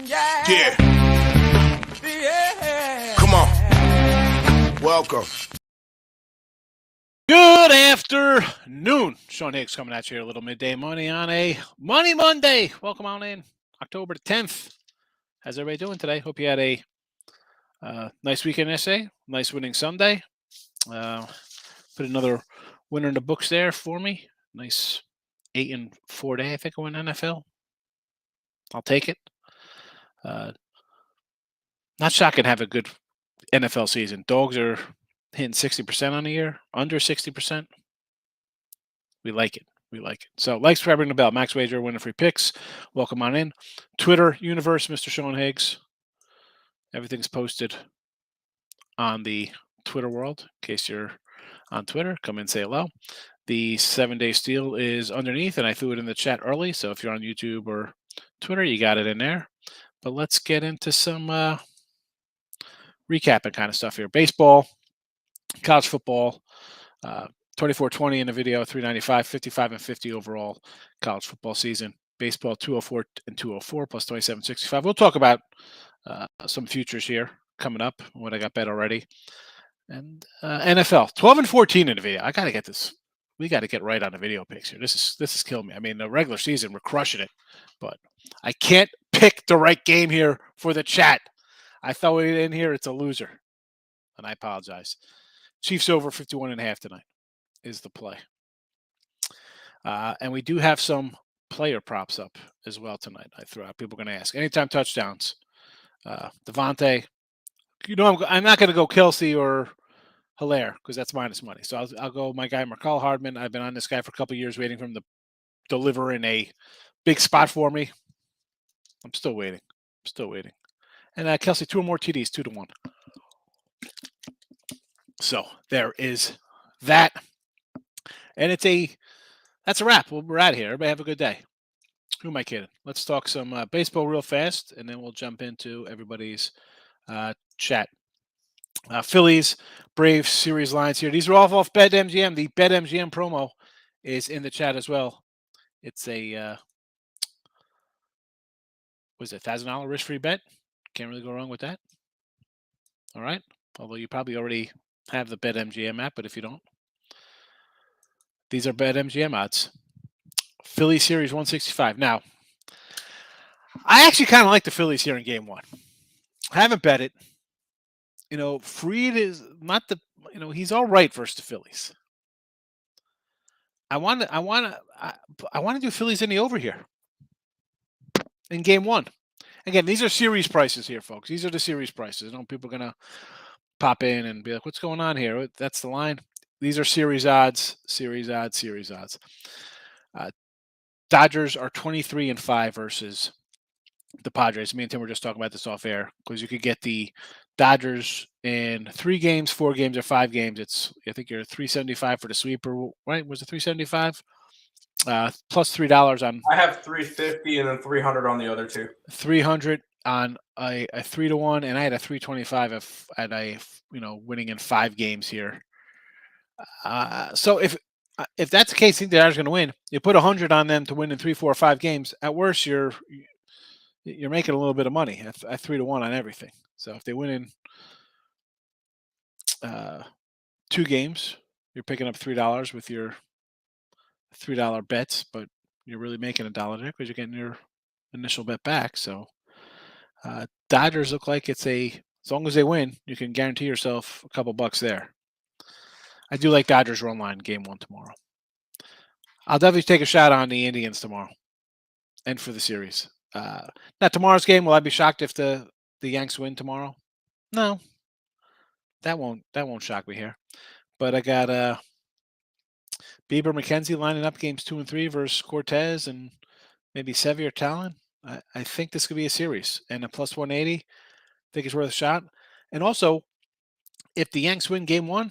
Yeah. Come on. Welcome. Good afternoon. Sean Higgs coming at you here, a little midday money on a Money Monday. Welcome on in. October the 10th. How's everybody doing today? Hope you had a nice weekend essay. Nice winning Sunday. Put another winner in the books there for me. Nice 8-4 day, I think, I win NFL. I'll take it. Not shocking to have a good NFL season. Dogs are hitting 60% on the year, under 60%. We like it. We like it. So, like, subscribe, ring the bell. Max Wager, winner free picks. Welcome on in. Twitter universe, Mr. Sean Higgs. Everything's posted on the Twitter world. In case you're on Twitter, come in, say hello. The 7-day steal is underneath, and I threw it in the chat early. So if you're on YouTube or Twitter, you got it in there. But let's get into some recapping kind of stuff here. Baseball, college football, 24-20 in the video, 395, 55 and 50 overall college football season. Baseball 204 and 204 plus 2765. We'll talk about some futures here coming up. What I got bet already, and NFL 12 and 14 in the video. I got to get this. We got to get right on the video picks here. This is killing me. I mean, the regular season we're crushing it, but I can't pick the right game here for the chat. I throw it in here. It's a loser, and I apologize. Chiefs over 51.5 tonight is the play. And we do have some player props up as well tonight. I threw out. People are going to ask. Anytime touchdowns. Devontae. You know, I'm not going to go Kelsey or Hilaire because that's minus money. So I'll go my guy, Markel Hardman. I've been on this guy for a couple of years waiting for him to deliver in a big spot for me. I'm still waiting. And Kelsey, 2 or more TDs, 2-1. So there is that. And that's a wrap. We're out of here. Everybody have a good day. Who am I kidding? Let's talk some baseball real fast, and then we'll jump into everybody's chat. Phillies, Braves, series lines here. These are all off BetMGM. The BetMGM promo is in the chat as well. It's a $1,000 risk-free bet. Can't really go wrong with that. All right. Although you probably already have the BetMGM app, but if you don't, these are BetMGM odds. Philly series 165. Now, I actually kind of like the Phillies here in game 1. I haven't bet it. You know, Fried is not he's all right versus the Phillies. I want to do Phillies in the over here in game 1. Again, these are series prices here, folks. These are the series prices. People are going to pop in and be like, what's going on here? That's the line. These are series odds. Dodgers are 23-5 versus the Padres. Me and Tim were just talking about this off air because you could get the Dodgers in 3 games, 4 games, or 5 games. I think you're 375 for the sweeper, right? Was it 375? Plus $3 on. I have 350 and then 300 on the other two. 300 on a 3-1, and I had a 325 at a winning in 5 games here. So if that's the case, I think the Dodgers are going to win. You put 100 on them to win in 3, 4, or 5 games. At worst, you're making a little bit of money at 3-1 on everything. So if they win in 2 games, you're picking up $3 with your $3 bets, but you're really making $1 there because you're getting your initial bet back. So Dodgers look like as long as they win, you can guarantee yourself a couple bucks there. I do like Dodgers run line game 1 tomorrow. I'll definitely take a shot on the Indians tomorrow and for the series. Now tomorrow's game, will I be shocked if the Yanks win tomorrow? No. That won't shock me here. But I got Bieber McKenzie lining up games 2 and 3 versus Cortez and maybe Sevy or Talon. I think this could be a series. And a plus 180, I think it's worth a shot. And also, if the Yanks win game 1,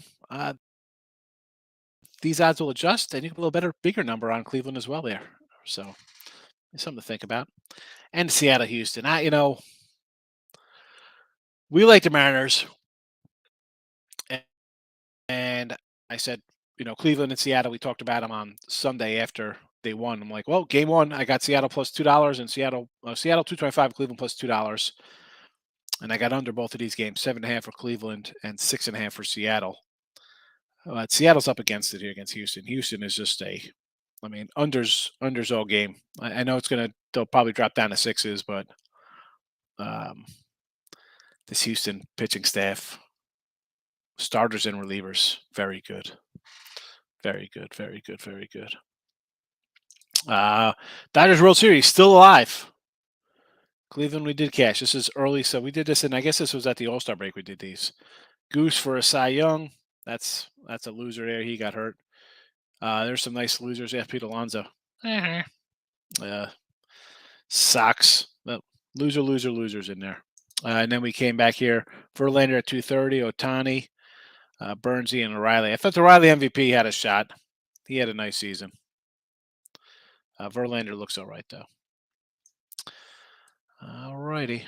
these odds will adjust, and you can put a little better, bigger number on Cleveland as well there. So it's something to think about. And Seattle, Houston. We like the Mariners. And I said, Cleveland and Seattle, we talked about them on Sunday after they won. I'm like, well, game one, I got Seattle plus $2 and Seattle 225, Cleveland plus $2, and I got under both of these games, 7.5 for Cleveland and 6.5 for Seattle. Seattle's up against it here against Houston. Houston is just unders all game. I know they'll probably drop down to sixes, but this Houston pitching staff, starters and relievers, very good. Very good, very good, very good. Dodgers World Series, still alive. Cleveland, we did cash. This is early, so we did this, and I guess this was at the All-Star break we did these. Goose for a Cy Young. That's a loser there. He got hurt. There's some nice losers. Yeah, Pete Alonso. Sox. Well, losers in there. And then we came back here. Verlander at 230. Ohtani, Burnsy, and O'Reilly. I thought the O'Reilly MVP had a shot. He had a nice season. Verlander looks all right, though. All righty,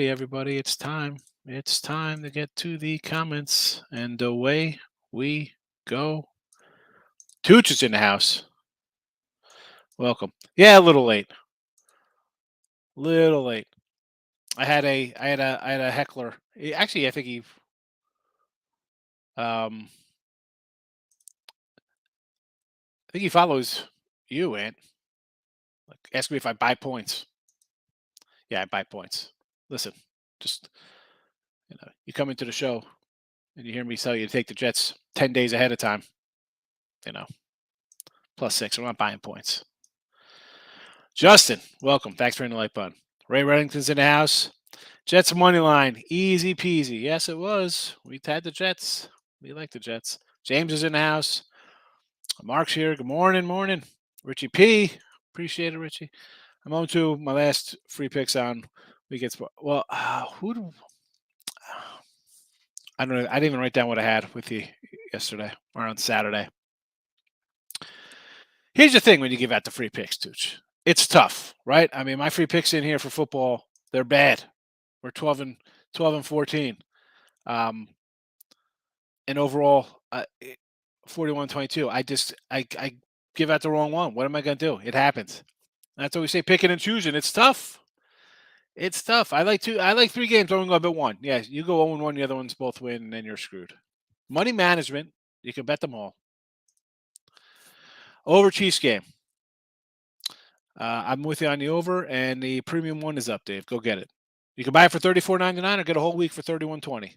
everybody. It's time. It's time to get to the comments, and away we go. Tooch is in the house. Welcome. Yeah, a little late. I had a heckler. Actually, I think he follows you, Ant. Like, ask me if I buy points. Yeah, I buy points. Listen, just you come into the show and you hear me tell you to take the Jets 10 days ahead of time. +6. I'm not buying points. Justin, welcome. Thanks for hitting the like button. Ray Reddington's in the house. Jets money line, easy peasy. Yes, it was. We had the Jets. We like the Jets. James is in the house. Mark's here. Good morning. Richie P. Appreciate it, Richie. I'm on to my last free picks on weekends. Well, I don't know. I didn't even write down what I had with you yesterday or on Saturday. Here's the thing when you give out the free picks, Tooch. It's tough, right? I mean, my free picks in here for football, they're bad. We're 12 and 14. And overall, 41-22. I give out the wrong one. What am I going to do? It happens. That's what we say, picking and choosing. It's tough. I like 3 games. I'm going to go bet 1. Yeah, you go 0-1, the other ones both win, and then you're screwed. Money management, you can bet them all. Over Chiefs game. I'm with you on the over, and the premium one is up, Dave. Go get it. You can buy it for $34.99 or get a whole week for $31.20.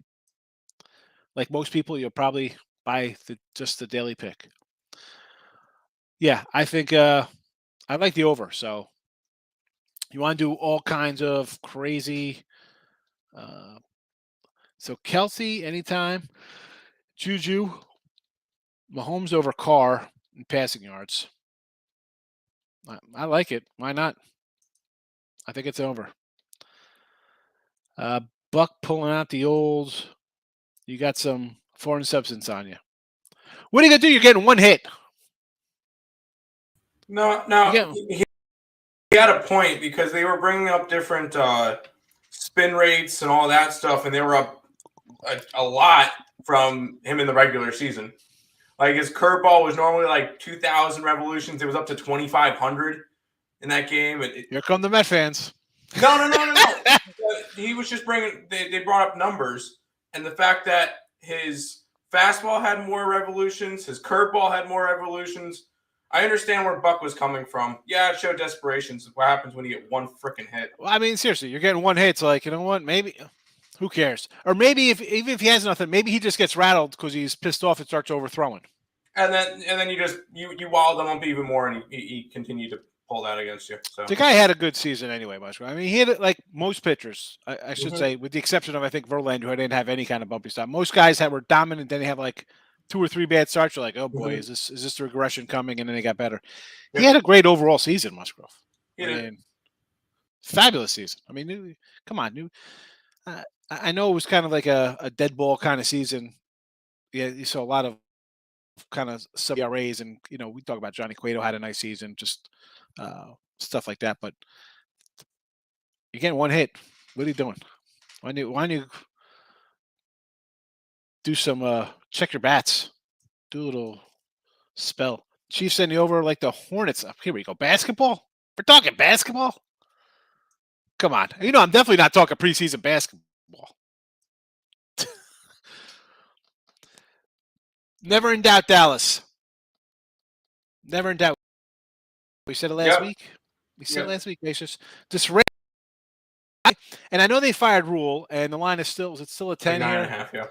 Like most people, you'll probably buy just the daily pick. Yeah, I think I like the over. So you want to do all kinds of crazy. So Kelsey anytime. Juju, Mahomes over Carr in passing yards. I like it. Why not? I think it's over. Buck pulling out the old. You got some foreign substance on you. What are you going to do? You're getting one hit. No. He had a point because they were bringing up different spin rates and all that stuff, and they were up a lot from him in the regular season. Like his curveball was normally like 2,000 revolutions. It was up to 2,500 in that game. Here come the Met fans. No. He was just bringing. They brought up numbers, and the fact that his fastball had more revolutions, his curveball had more revolutions. I understand where Buck was coming from. Yeah, it showed desperation. So what happens when you get one freaking hit? Well, I mean, seriously, you're getting one hit. It's like, you know what? Maybe, who cares? Or maybe even if he has nothing, maybe he just gets rattled because he's pissed off and starts overthrowing. And then you walled him up even more, and he continued to pull that against you. So the guy had a good season anyway, Mushroom. I mean, he had it like most pitchers. I should say, with the exception of I think Verlander, who didn't have any kind of bumpy stuff. Most guys were dominant. Then they have like 2 or 3 bad starts. You're like, oh boy, is this the regression coming? And then they got better. He had a great overall season, Musgrove. Fabulous season. I mean, come on, I know it was kind of like a dead ball kind of season. Yeah, you saw a lot of kind of sub ERAs, and we talk about Johnny Cueto had a nice season, just stuff like that. But you're getting one hit. What are you doing? Why don't you do some check your bats? Do a little spell. Chiefs send you over like the Hornets. Here we go. Basketball? We're talking basketball? Come on. I'm definitely not talking preseason basketball. Never in doubt, Dallas. Never in doubt. We said it last week. We said it last week. It's just and I know they fired Rule, and the line is still a 10 like here? 9.5, yeah.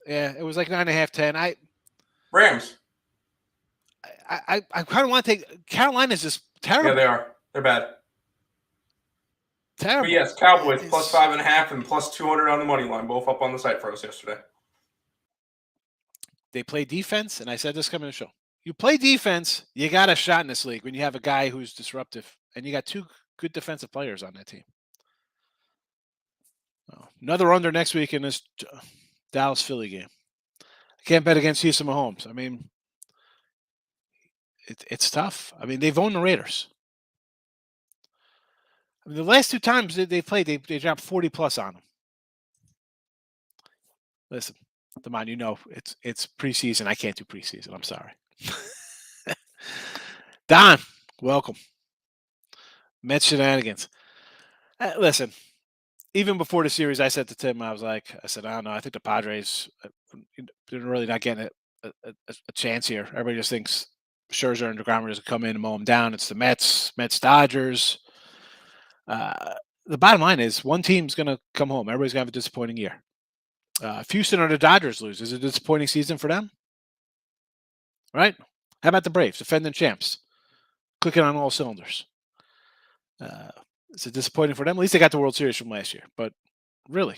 Yeah, it was like 9.5, 10. Rams. I kind of want to take Carolina's just terrible. Yeah, they are. They're bad. Terrible. But yes, Cowboys plus 5.5 and plus 200 on the money line, both up on the site for us yesterday. They play defense, and I said this coming to the show. You play defense, you got a shot in this league when you have a guy who's disruptive, and you got two good defensive players on that team. Another under next week in this Dallas-Philly game. I can't bet against Houston Mahomes. I mean, it's tough. I mean, they've owned the Raiders. I mean, the last two times they played, they dropped 40 plus on them. Listen, come on, it's preseason. I can't do preseason. I'm sorry. Don, welcome. Mets shenanigans. Listen, even before the series, I said to Tim, I said, I don't know. I think the Padres didn't really not getting a chance here. Everybody just thinks Scherzer and DeGrom are just come in and mow them down. It's the Mets, Dodgers. The bottom line is one team's going to come home. Everybody's going to have a disappointing year. If Houston or the Dodgers lose, is it a disappointing season for them? Right? How about the Braves, defending champs, clicking on all cylinders? Is it disappointing for them? At least they got the World Series from last year. But really,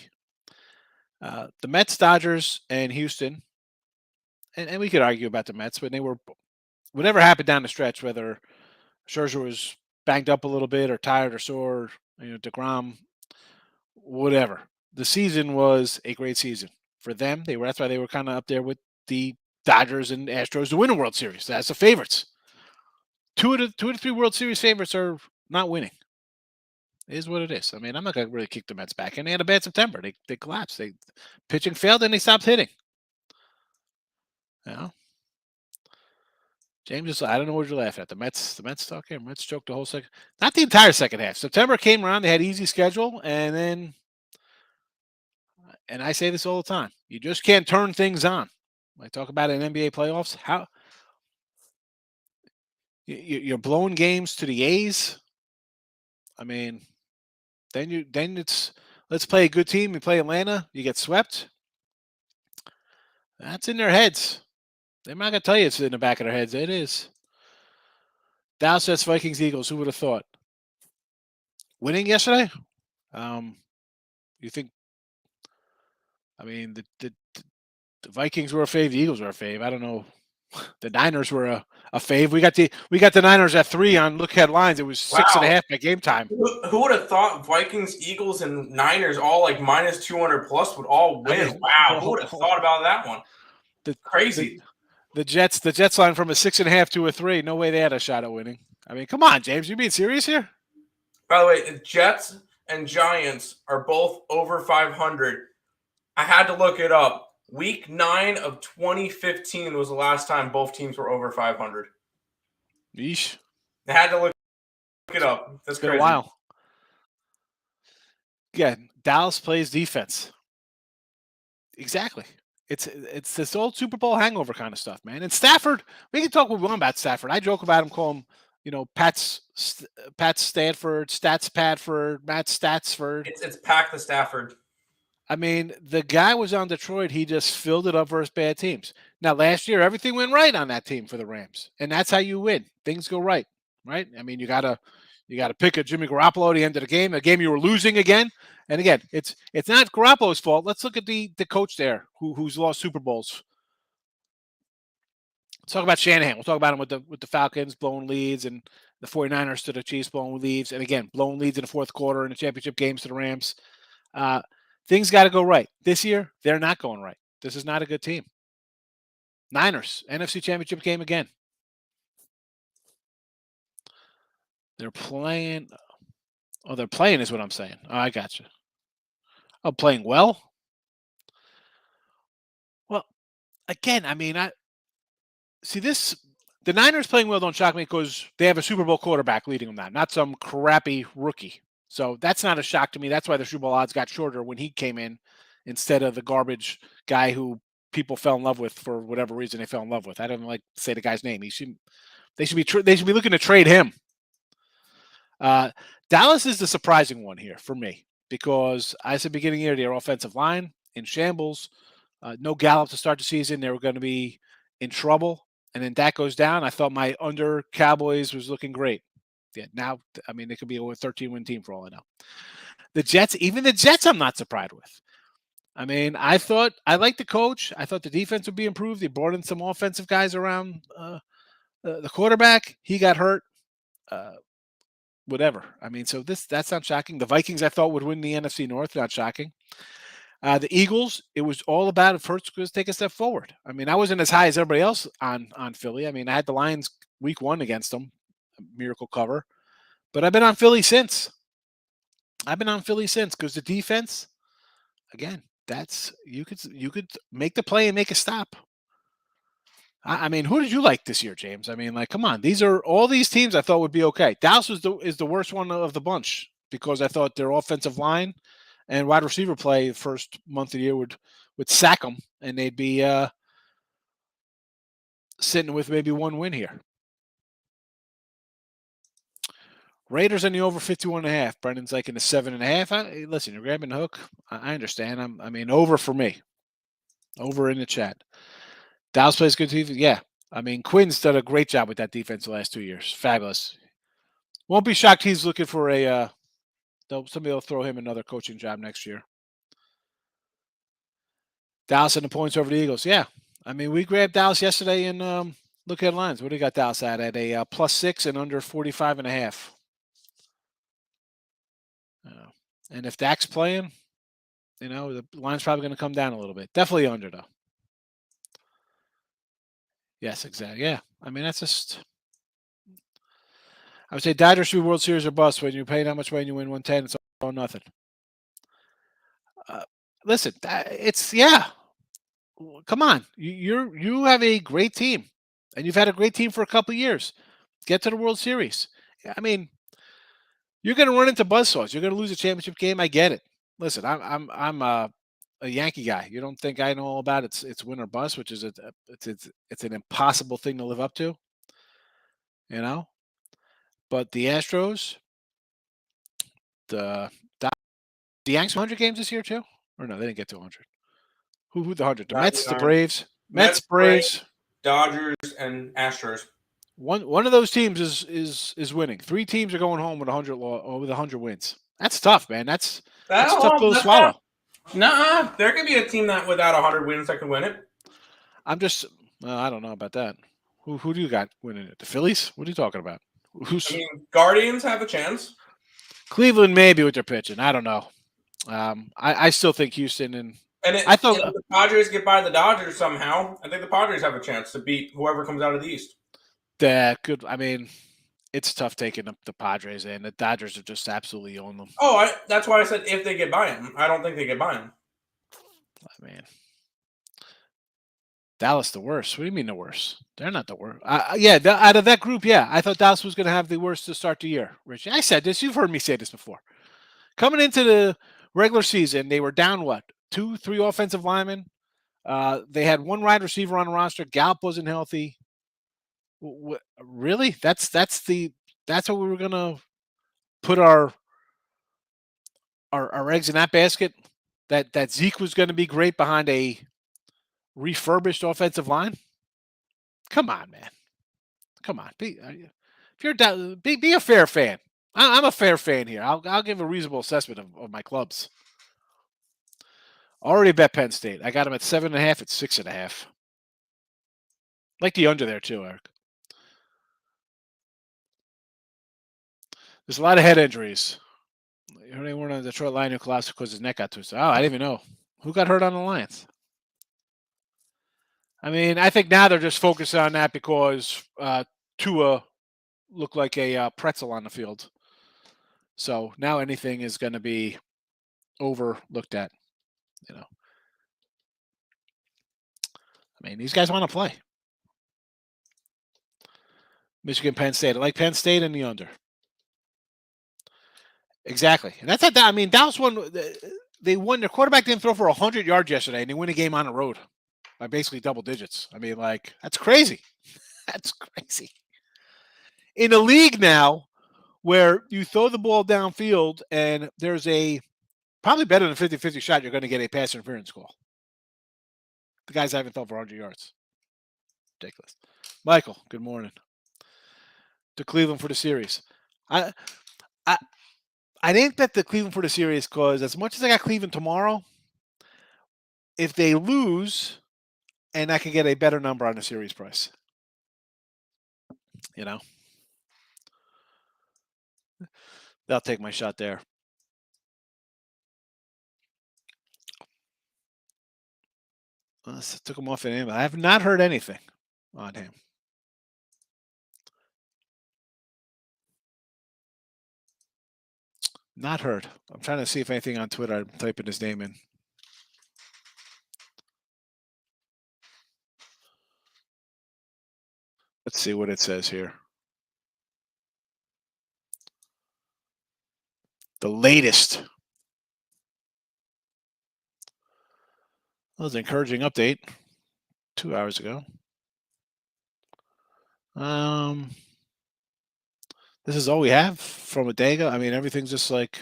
the Mets, Dodgers, and Houston, and we could argue about the Mets, but they were whatever happened down the stretch, whether Scherzer was banged up a little bit or tired or sore, DeGrom, whatever. The season was a great season for them. That's why they were kind of up there with the Dodgers and Astros to win a World Series. That's the favorites. Two of the three World Series favorites are not winning. It is what it is. I mean, I'm not going to really kick the Mets back. And they had a bad September. They collapsed. Pitching failed, and they stopped hitting. James, I don't know what you're laughing at. The Mets talk here. Mets choked the whole second. Not the entire second half. September came around. They had easy schedule, and then, and I say this all the time, you just can't turn things on. I talk about it in NBA playoffs. How you're blowing games to the A's. I mean, then it's let's play a good team. You play Atlanta, you get swept. That's in their heads. They're not going to tell you it's in the back of their heads. It is. Dallas Jets, Vikings, Eagles. Who would have thought? Winning yesterday? You think? I mean, the Vikings were a fave. The Eagles were a fave. I don't know. The Niners were a fave. We got the Niners at 3 on look ahead lines. It was 6.5 by game time. Who would have thought Vikings, Eagles, and Niners all like minus 200 plus would all win? I mean, wow, who would have thought about that one? Crazy. The Jets line from a 6.5 to a 3. No way they had a shot at winning. I mean, come on, James. You being serious here? By the way, the Jets and Giants are both over 500. I had to look it up. Week 9 of 2015 was the last time both teams were over 500. Yeesh. I had to look it up. That's been crazy. A while. Yeah, Dallas plays defense. Exactly. It's this old Super Bowl hangover kind of stuff, man. And Stafford, we can talk what we want about Stafford. I joke about him, call him, Pat Stanford, Stats Patford, Matt Statsford. It's Pack the Stafford. I mean, the guy was on Detroit. He just filled it up versus bad teams. Now, last year, everything went right on that team for the Rams, and that's how you win. Things go right? I mean, you gotta pick a Jimmy Garoppolo at the end of the game you were losing again. And again, it's not Garoppolo's fault. Let's look at the coach there who's lost Super Bowls. Let's talk about Shanahan. We'll talk about him with the Falcons blowing leads and the 49ers to the Chiefs blowing leads. And again, blowing leads in the fourth quarter in the championship games to the Rams. Things got to go right. This year, they're not going right. This is not a good team. Niners, NFC championship game again. They're playing. Oh, they're playing is what I'm saying. Oh, I got you. Oh, playing well? Well, again, I mean, I see this the Niners playing well don't shock me because they have a Super Bowl quarterback leading them now, not some crappy rookie. So that's not a shock to me. That's why the Super Bowl odds got shorter when he came in instead of the garbage guy who people fell in love with for whatever reason they fell in love with. I don't like to say the guy's name. They should be looking to trade him. Dallas is the surprising one here for me because I said beginning of the year their offensive line in shambles. No Gallup to start the season. They were going to be in trouble. And then that goes down. I thought my under Cowboys was looking great. Yeah, now, I mean, it could be a 13-win team for all I know. The Jets, even the Jets, I'm not surprised with. I mean, I liked the coach. I thought the defense would be improved. They brought in some offensive guys around the quarterback. He got hurt. Whatever. I mean, so that's not shocking. The Vikings, I thought, would win the NFC North. Not shocking. The Eagles, it was all about if Hurts could take a step forward. I mean, I wasn't as high as everybody else on Philly. I mean, I had the Lions week 1 against them, miracle cover. But I've been on Philly since. Because the defense, again, that's you could make the play and make a stop. I mean, who did you like this year, James? I mean, like, come on, these are all these teams I thought would be okay. Dallas is the worst one of the bunch because I thought their offensive line and wide receiver play the first month of the year would sack them, and they'd be sitting with maybe 1 win here. Raiders on the over 51.5. Brendan's like in the 7.5. Listen, you're grabbing the hook. I understand. I mean, over for me. Over in the chat. Dallas plays good defense. Yeah. I mean, Quinn's done a great job with that defense the last 2 years. Fabulous. Won't be shocked he's looking for somebody will throw him another coaching job next year. Dallas and the points over the Eagles. Yeah. I mean, we grabbed Dallas yesterday and look at lines. What do you got Dallas at a +6 and under 45.5. And if Dak's playing, the line's probably going to come down a little bit. Definitely under, though. Yes, exactly. Yeah. I mean, that's just. I would say Dodgers should be World Series or bust. When you pay that much money and you win 110, it's all nothing. Listen, yeah. Come on, you have a great team, and you've had a great team for a couple of years. Get to the World Series. I mean, you're going to run into buzzsaws. You're going to lose a championship game. I get it. Listen, I'm a Yankee guy. You don't think I know all about it's win or bust, which is it's an impossible thing to live up to. But the Astros, the Yanks 100 games this year too, or no, they didn't get to 100. Who the 100? The Mets, the Braves, Mets, Braves, Dodgers, and Astros. One of those teams is winning. 3 teams are going home with 100 wins. That's tough, man. That's tough to swallow. Nah, there could be a team that without 100 wins that could win it. I don't know about that. Who do you got winning it? The Phillies? What are you talking about? Guardians have a chance. Cleveland maybe with their pitching. I don't know. I still think Houston I thought if the Padres get by the Dodgers somehow, I think the Padres have a chance to beat whoever comes out of the East. That could. I mean, it's tough taking up the Padres, and the Dodgers have just absolutely owned them. Oh, that's why I said if they get by them. I don't think they get by them. I mean, Dallas the worst. What do you mean the worst? They're not the worst. Out of that group, yeah, I thought Dallas was going to have the worst to start the year. Rich, I said this. You've heard me say this before. Coming into the regular season, they were down 2, 3 offensive linemen. They had 1 wide receiver on the roster. Gallup wasn't healthy. Really? That's what we were gonna put our eggs in that basket. That Zeke was going to be great behind a refurbished offensive line. Come on, man. Come on. If you're down, be a fair fan. I'm a fair fan here. I'll give a reasonable assessment of my clubs. Already bet Penn State. I got them at 7.5. At 6.5. Like the under there too, Eric. There's a lot of head injuries. You heard anyone on the Detroit Lion who collapsed because his neck got twisted? Oh, I didn't even know. Who got hurt on the Lions? I mean, I think now they're just focused on that because Tua looked like a pretzel on the field. So now anything is going to be overlooked at. I mean, these guys want to play. Michigan, Penn State. I like Penn State and the under. Exactly. And that's I mean, Dallas won. They won. Their quarterback didn't throw for 100 yards yesterday, and they win a game on the road by basically double digits. I mean, like, that's crazy. That's crazy. In a league now where you throw the ball downfield and there's a probably better than 50-50 shot you're going to get a pass interference call. The guys haven't thrown for 100 yards. Ridiculous. Michael, good morning. To Cleveland for the series. I didn't bet the Cleveland for the series because as much as I got Cleveland tomorrow, if they lose, and I can get a better number on the series price. You know? They'll take my shot there. Took him off in him. I have not heard anything on him. Not heard. I'm trying to see if anything on Twitter. I'm typing his name in. Let's see what it says here. The latest. That was an encouraging update 2 hours ago. This is all we have from a day ago. I mean, everything's just like.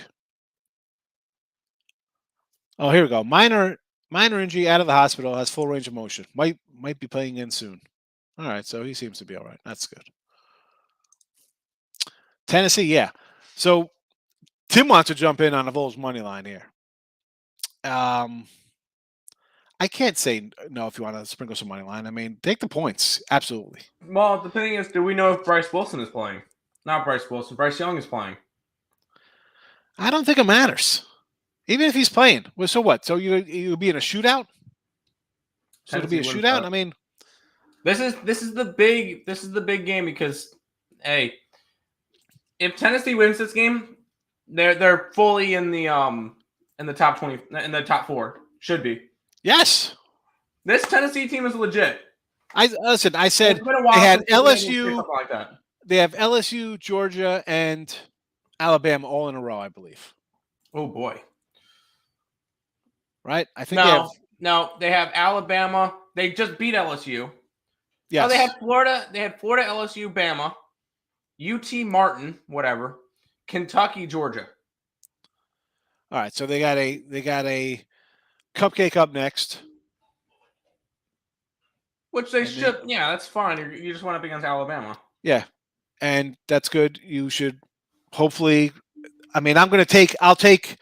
Oh, here we go. Minor injury, out of the hospital, has full range of motion. Might be playing in soon. All right, so he seems to be all right. That's good. Tennessee, yeah. So Tim wants to jump in on the Vols money line here. I can't say no if you want to sprinkle some money line. I mean, take the points. Absolutely. Well, the thing is, do we know if Bryce Wilson is playing? Not Bryce Wilson. Bryce Young is playing. I don't think it matters. Even if he's playing. Well, so what? So you'll be in a shootout? So it'll be a shootout? Up. I mean, this is the big game because, hey, if Tennessee wins this game, they're fully in the top 20, in the top 4. Should be. Yes. This Tennessee team is legit. I said they had LSU. Like that. They have LSU, Georgia, and Alabama all in a row, I believe. Oh boy. Right? I think they have Alabama. They just beat LSU. Yes. Oh, they had Florida. They had Florida, LSU, Bama, UT Martin, whatever, Kentucky, Georgia. All right, so they got a cupcake up next. Which they should. Yeah, that's fine. You just went up against Alabama. Yeah, and that's good. You should hopefully. I mean, I'll take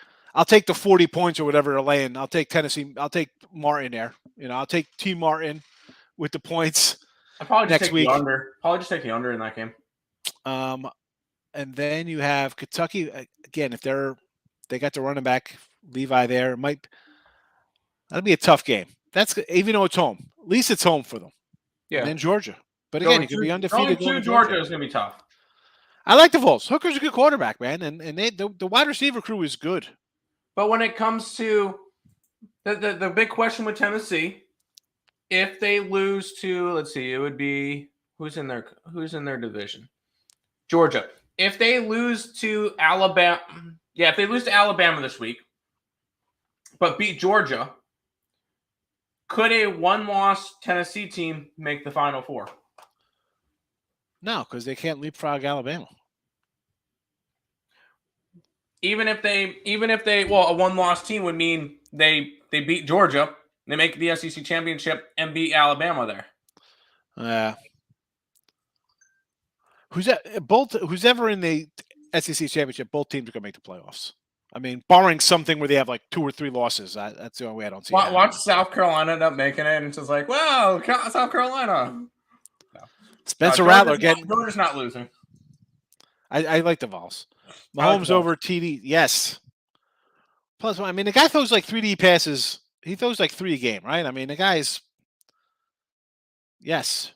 the 40 points or whatever they're laying. I'll take Tennessee. I'll take Martin there. I'll take T Martin with the points. I'll probably just next take week. The under. Probably just take the under in that game. And then you have Kentucky again. If they got the running back Levi there, that'll be a tough game. That's even though it's home. At least it's home for them. Yeah. And then Georgia. But again, you can be undefeated. Going to Georgia is going to be tough. I like the Vols. Hooker's a good quarterback, man, and the wide receiver crew is good. But when it comes to the big question with Tennessee, if they lose to, let's see, it would be who's in their division? Georgia. If they lose to Alabama, if they lose to Alabama this week, but beat Georgia, could a one-loss Tennessee team make the Final Four? No, because they can't leapfrog Alabama. Even if they, a one-loss team would mean they beat Georgia, they make the SEC championship and beat Alabama there. Who's ever in the SEC championship, both teams are going to make the playoffs. I mean, barring something where they have like 2 or 3 losses, that's the only way I don't see it. Watch South Carolina end up making it, and it's just like, wow, South Carolina. No. Spencer Rattler Georgia's not losing. I like the Vols. Mahomes over TD, yes. Plus, I mean, the guy throws like 3D passes. He throws like 3 a game, right? I mean, the guy's yes.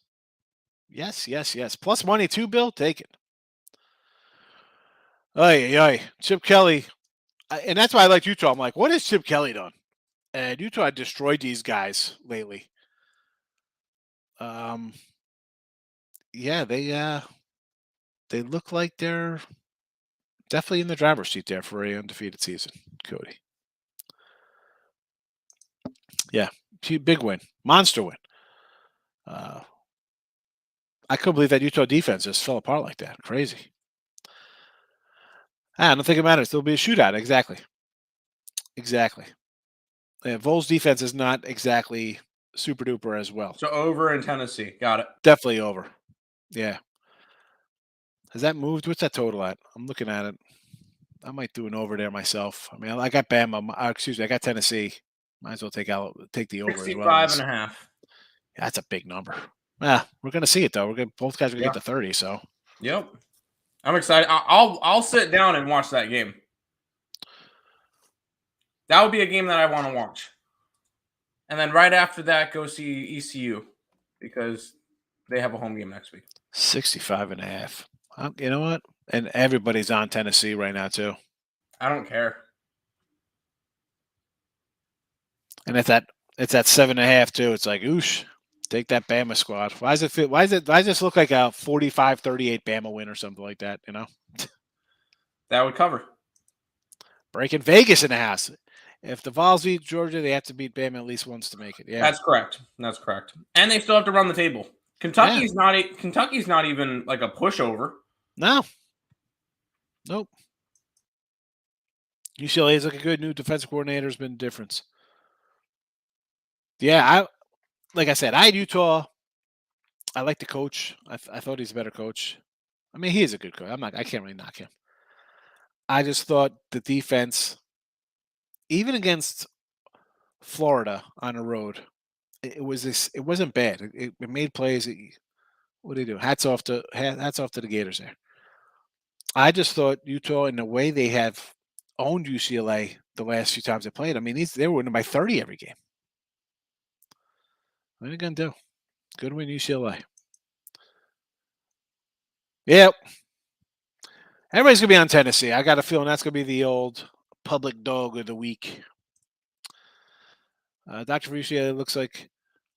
Plus money too, Bill. Take it. Oy. Chip Kelly. And that's why I like Utah. I'm like, what has Chip Kelly done? And Utah destroyed these guys lately. They they look like they're definitely in the driver's seat there for a undefeated season, Cody. Yeah, big win, monster win. I couldn't believe that Utah defense just fell apart like that. Crazy. I don't think it matters. There'll be a shootout. Exactly. Yeah, Vols defense is not exactly super duper as well. So over in Tennessee. Got it. Definitely over. Yeah. Has that moved? What's that total at? I'm looking at it. I might do an over there myself. I mean, I got Bama. I got Tennessee. Might as well take the over as well. 65.5. That's a big number. We're gonna see it though. Both guys are gonna get to 30. So. Yep. I'm excited. I'll sit down and watch that game. That would be a game that I want to watch. And then right after that, go see ECU because they have a home game next week. 65.5. You know what? And everybody's on Tennessee right now too. I don't care. And it's at 7.5 too. It's like, oosh, take that Bama squad. Why does this look like a 45-38 Bama win or something like that? You know, that would cover. Breaking Vegas in the house. If the Vols beat Georgia, they have to beat Bama at least once to make it. Yeah, that's correct. And they still have to run the table. Kentucky's not even like a pushover. No. Nope. UCLA is like a good new defensive coordinator. Has been a difference. Yeah, like I said, I had Utah. I like the coach. I thought he's a better coach. I mean, he is a good coach. I can't really knock him. I just thought the defense, even against Florida on the road, it wasn't bad. It made plays. What did they do? Hats off to the Gators there. I just thought Utah, in the way they have owned UCLA the last few times they played, I mean, they were winning by 30 every game. What are you going to do? Good win, UCLA. Yep. Everybody's going to be on Tennessee. I got a feeling that's going to be the old public dog of the week. Dr. UCLA looks like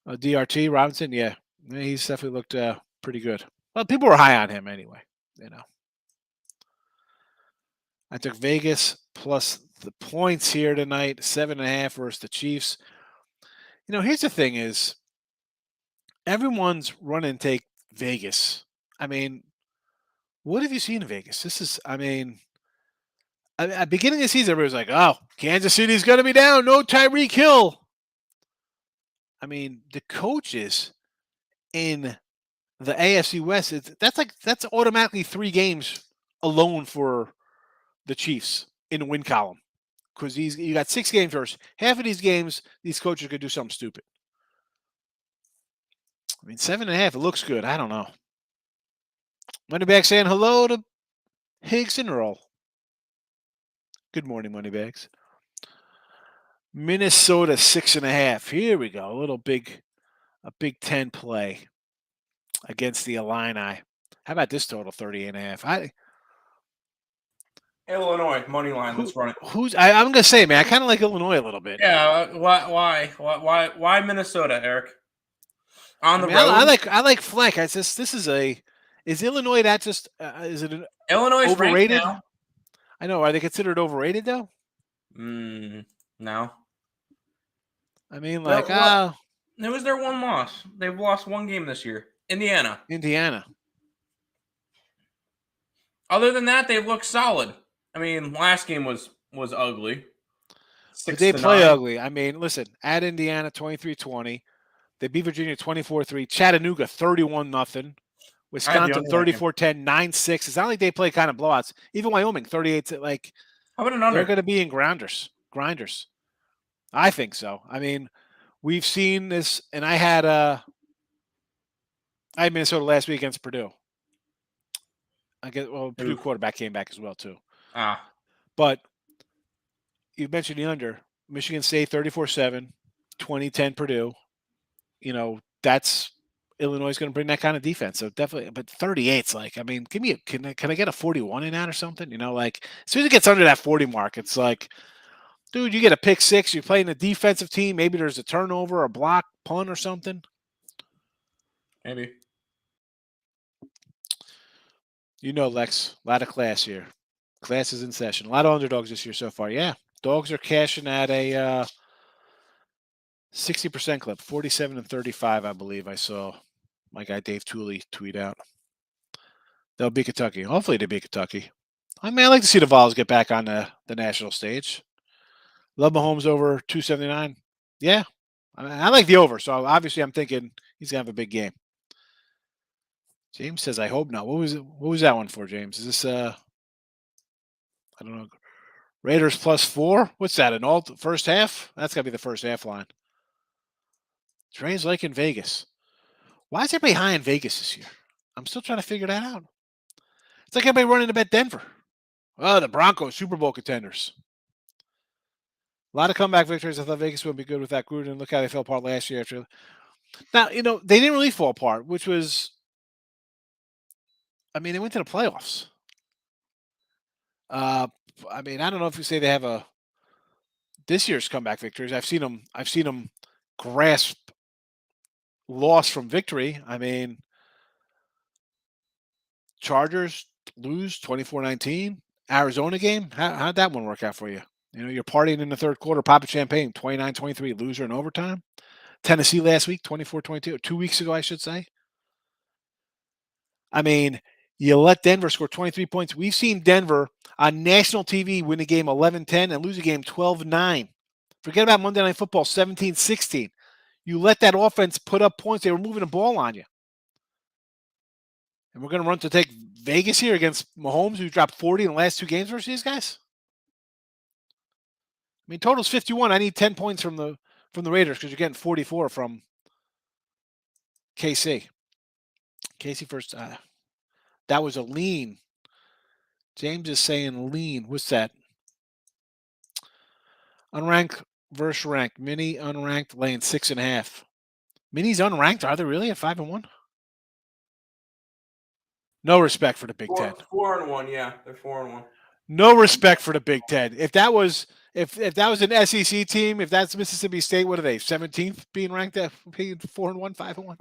DRT Robinson. Yeah, he's definitely looked pretty good. Well, people were high on him anyway, you know. I took Vegas plus the points here tonight, 7.5 versus the Chiefs. You know, here's the thing is, everyone's running to take Vegas. I mean, what have you seen in Vegas? This is, I mean, at the beginning of the season, everybody was like, oh, Kansas City's going to be down. No Tyreek Hill. I mean, the coaches in the AFC West, that's automatically 3 games alone for the Chiefs in the win column. Because you got 6 games first. Half of these games, these coaches could do something stupid. I mean, 7.5, it looks good. I don't know. Moneybags saying hello to Higgs and Roll. Good morning, Moneybags. Minnesota 6.5. Here we go. A Big Ten play against the Illini. How about this total, 38.5? Illinois money line. Let's run it. I'm gonna say, man, I kind of like Illinois a little bit. Yeah. Why Minnesota, Eric? On the road. I like flank. Is Illinois that just is it Illinois overrated? Now? I know. Are they considered overrated though? No. I mean, it was their one loss. They've lost 1 game this year. Indiana. Other than that, they've looked solid. I mean, last game was ugly. But they play ugly. I mean, listen, at Indiana 23-20. They beat Virginia 24-3. Chattanooga 31-0. Wisconsin 34-10, 9-6. It's not like they play kind of blowouts. Even Wyoming 38. Like, how about an under? They're going to be in grinders. I think so. I mean, we've seen this, and I had Minnesota last week against Purdue. Purdue quarterback came back as well too. But you mentioned the under. Michigan State 34-7, 20-10 Purdue. You know, that's Illinois is going to bring that kind of defense. So definitely, but 38's like, I mean, can I get a 41 in that or something? You know, like as soon as it gets under that 40 mark, it's like, dude, you get a pick 6, you're playing a defensive team. Maybe there's a turnover, a block, punt or something. Maybe. You know, Lex, a lot of class here. Class is in session. A lot of underdogs this year so far. Yeah, dogs are cashing at a 60% clip, 47 and 35, I believe. I saw my guy Dave Tooley tweet out. They'll beat Kentucky. Hopefully, they beat Kentucky. I mean, I like to see the Vols get back on the national stage. Love Mahomes over 279. Yeah, I like the over. So obviously, I'm thinking he's gonna have a big game. James says, "I hope not." What was that one for, James? Is this I don't know. Raiders +4. What's that? An all first half? That's gotta be the first half line. Trains like in Vegas. Why is everybody high in Vegas this year? I'm still trying to figure that out. It's like everybody running to bet Denver. Oh, the Broncos, Super Bowl contenders. A lot of comeback victories. I thought Vegas would be good with that Gruden. Look how they fell apart last year. Now, they didn't really fall apart, which was, I mean, they went to the playoffs. I mean, I don't know if you say they have this year's comeback victories. I've seen them grasp loss from victory. I mean, Chargers lose 24-19. Arizona game, how'd that one work out for you? You're partying in the third quarter, popping champagne, 29-23, loser in overtime. Tennessee last week, 24-22, 2 weeks ago, I should say. I mean, you let Denver score 23 points. We've seen Denver on national TV win a game 11-10 and lose a game 12-9. Forget about Monday Night Football, 17-16. You let that offense put up points. They were moving the ball on you. And we're going to run to take Vegas here against Mahomes, who dropped 40 in the last 2 games versus these guys. I mean, total's 51. I need 10 points from the Raiders because you're getting 44 from KC. KC first. That was a lean. James is saying lean. What's that? Unranked versus ranked. Mini unranked laying 6.5. Mini's unranked. Are they really at 5-1? No respect for the Big Ten. 4-1, yeah, they're 4-1. No respect for the Big Ten. If that was that was an SEC team, if that's Mississippi State, what are they? 17th being ranked at being 4-1, 5-1.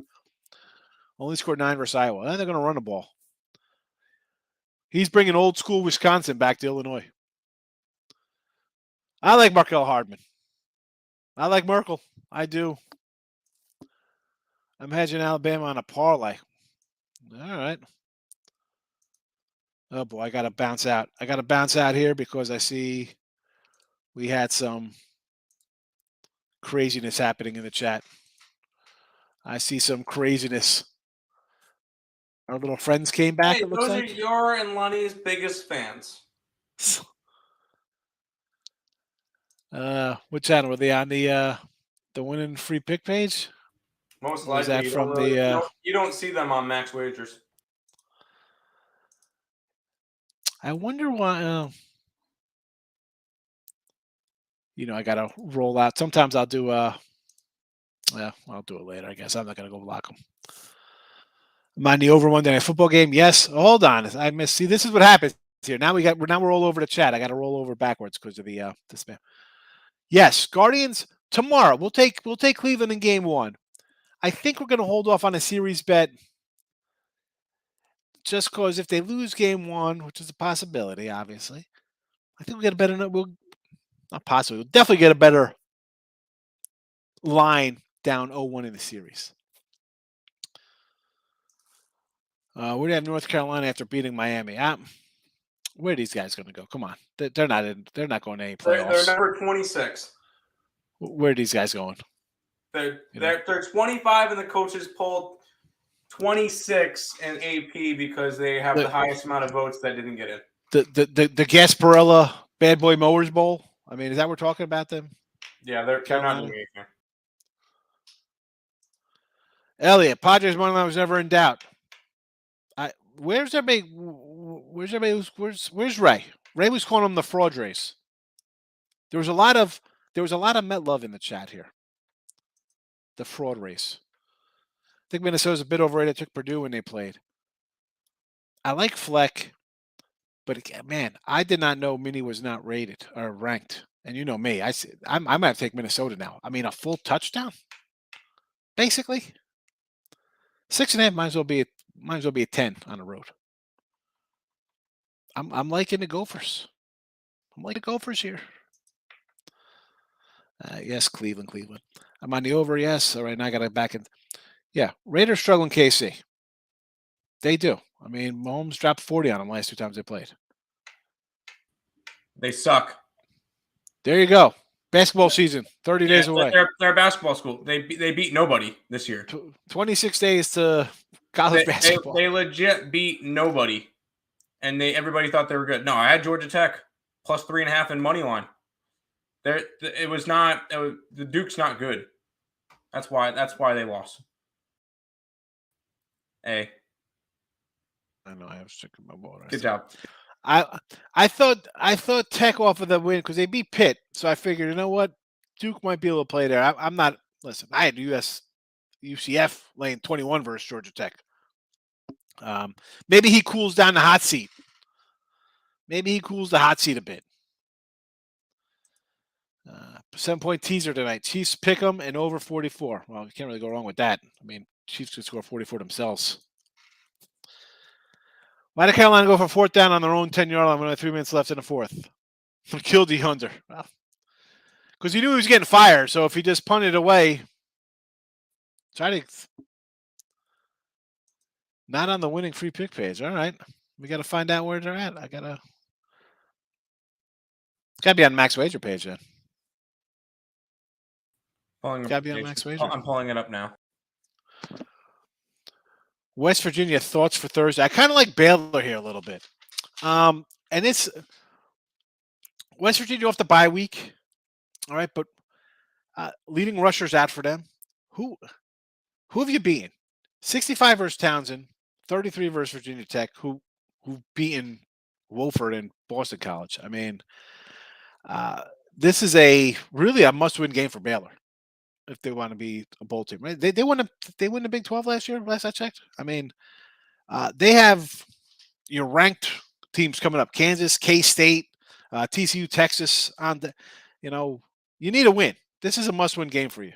Only scored 9 versus Iowa. They're going to run the ball. He's bringing old school Wisconsin back to Illinois. I like Markel Hardman. I like Merkel. I do. I'm hedging Alabama on a parlay. All right. Oh, boy, I got to bounce out. I got to bounce out here because I see we had some craziness happening in the chat. I see some craziness. Our little friends came back, Hey, it looks those like. are your and Lonnie's biggest fans. What channel? Were they on the winning free pick page? Most Or was likely. that from the You don't see them on Max Wagers. I wonder why I gotta roll out. Sometimes I'll do I'll do it later, I guess. I'm not gonna go block them. Am I on the over Monday Night Football game? Yes. Hold on. I missed. See, this is what happens here. Now we're all over the chat. I gotta roll over backwards because of the spam. Yes, Guardians tomorrow. We'll take Cleveland in game 1. I think we're gonna hold off on a series bet. Just because if they lose game 1, which is a possibility, obviously, I think we'll get a better. We'll not possibly. We'll definitely get a better line down 0-1 in the series. Where do you have North Carolina after beating Miami? Where are these guys going to go? Come on, they're not in. They're not going to any playoffs. They're number 26. Where are these guys going? They're 25 in the coaches poll, 26 in AP because they have the highest amount of votes that didn't get in. The Gasparilla Bad Boy Mowers Bowl. I mean, is that what we're talking about them? Yeah, they're not doing anything. Elliot, Padres money line was never in doubt. Where's everybody? Where's Ray? Ray was calling him the fraud race. There was a lot of Met love in the chat here. The fraud race. I think Minnesota's a bit overrated. Took Purdue when they played. I like Fleck, but man, I did not know Mini was not rated or ranked. And you know me, I might have to take Minnesota now. I mean, a full touchdown, basically. 6.5 might as well be a 10 on the road. I'm liking the Gophers. I'm liking the Gophers here. Yes, Cleveland. I'm on the over. Yes. All right, now I got to back in. Yeah, Raiders struggling KC. They do. I mean, Mahomes dropped 40 on them last 2 times they played. They suck. There you go. Basketball season, 30 days away. They're a basketball school. They beat nobody this year. 26 days to college basketball. They legit beat nobody, and everybody thought they were good. No, I had Georgia Tech plus 3.5 in money line. It was not. The Duke's not good. That's why they lost. Hey, I know I was checking my board. Good job. I thought Tech off of the win because they beat Pitt, so I figured, you know what, Duke might be able to play there. I'm not. Listen, I had UCF laying 21 versus Georgia Tech. Maybe he cools down the hot seat. Maybe he cools the hot seat a bit. 7-point teaser tonight. Chiefs pick 'em and over 44. Well, you can't really go wrong with that. I mean, Chiefs could score 44 themselves. Why did Carolina go for 4th down on their own 10-yard line with 3 minutes left in the 4th? Killed the under. Because he knew he was getting fired. So if he just punted away, try to. Not on the winning free pick page. All right. We got to find out where they're at. It's got to be on Max Wager page then. Got to be on Max Wager. I'm pulling it up now. West Virginia thoughts for Thursday. I kind of like Baylor here a little bit. And it's West Virginia off the bye week. All right, but leading rushers out for them. Who have you beaten? 65 versus Townsend, 33 versus Virginia Tech, who've beaten Wofford and Boston College. I mean, this is really a must-win game for Baylor if they want to be a bowl team. Right? They won the Big 12 last year. Last I checked. I mean, they have your ranked teams coming up: Kansas, K-State, TCU, Texas. You need a win. This is a must-win game for you.